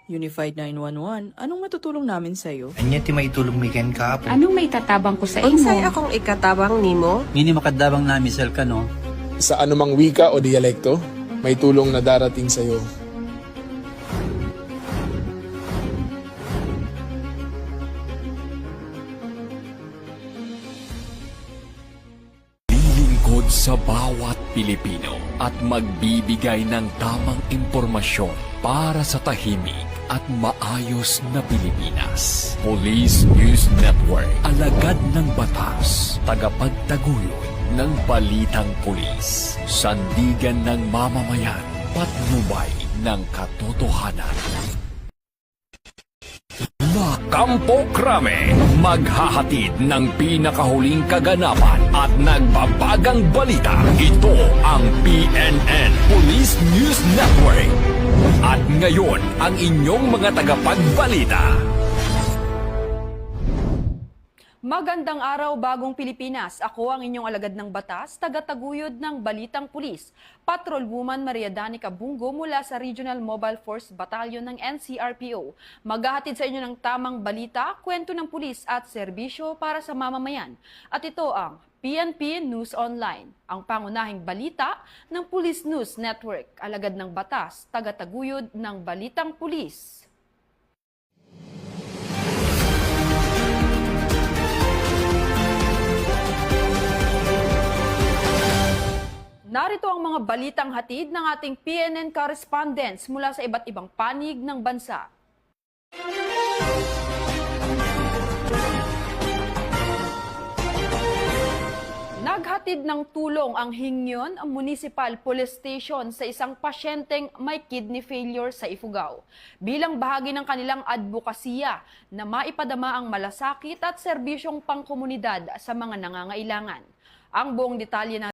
Unified 911, anong matutulong namin sa'yo? Anya ti maitulong mi ken kahapon. Anong may tatabang ko sa Unsay imo? akong ikatabang nimo? Ngini makadabang na misal ka no. Sa anumang wika o dialekto, may tulong na darating sa iyo. Lilingkod sa bawat Pilipino at magbibigay ng tamang impormasyon para sa tahimik at maayos na Pilipinas. Police News Network, alagad ng batas, tagapagtaguyod ng balitang pulis, sandigan ng mamamayan, patnubay ng katotohanan. La Campo Crame, maghahatid ng pinakahuling kaganapan at nagbabagang balita. Ito ang PNN Police News Network. At ngayon, ang inyong mga tagapagbalita. Magandang araw, Bagong Pilipinas. Ako ang inyong alagad ng batas, tagataguyod ng Balitang Pulis, Patrolwoman Maria Danica Bungo mula sa Regional Mobile Force Battalion ng NCRPO. Maghahatid sa inyo ng tamang balita, kwento ng pulis at serbisyo para sa mamamayan. At ito ang PNP News Online, ang pangunahing balita ng Police News Network, alagad ng batas, tagataguyod ng Balitang Pulis. Narito ang mga balitang hatid ng ating PNN correspondents mula sa iba't ibang panig ng bansa. Naghatid ng tulong ang Hingyon Municipal Police Station sa isang pasyenteng may kidney failure sa Ifugao bilang bahagi ng kanilang advokasya na maipadama ang malasakit at serbisyong pangkomunidad sa mga nangangailangan. Ang buong detalye ng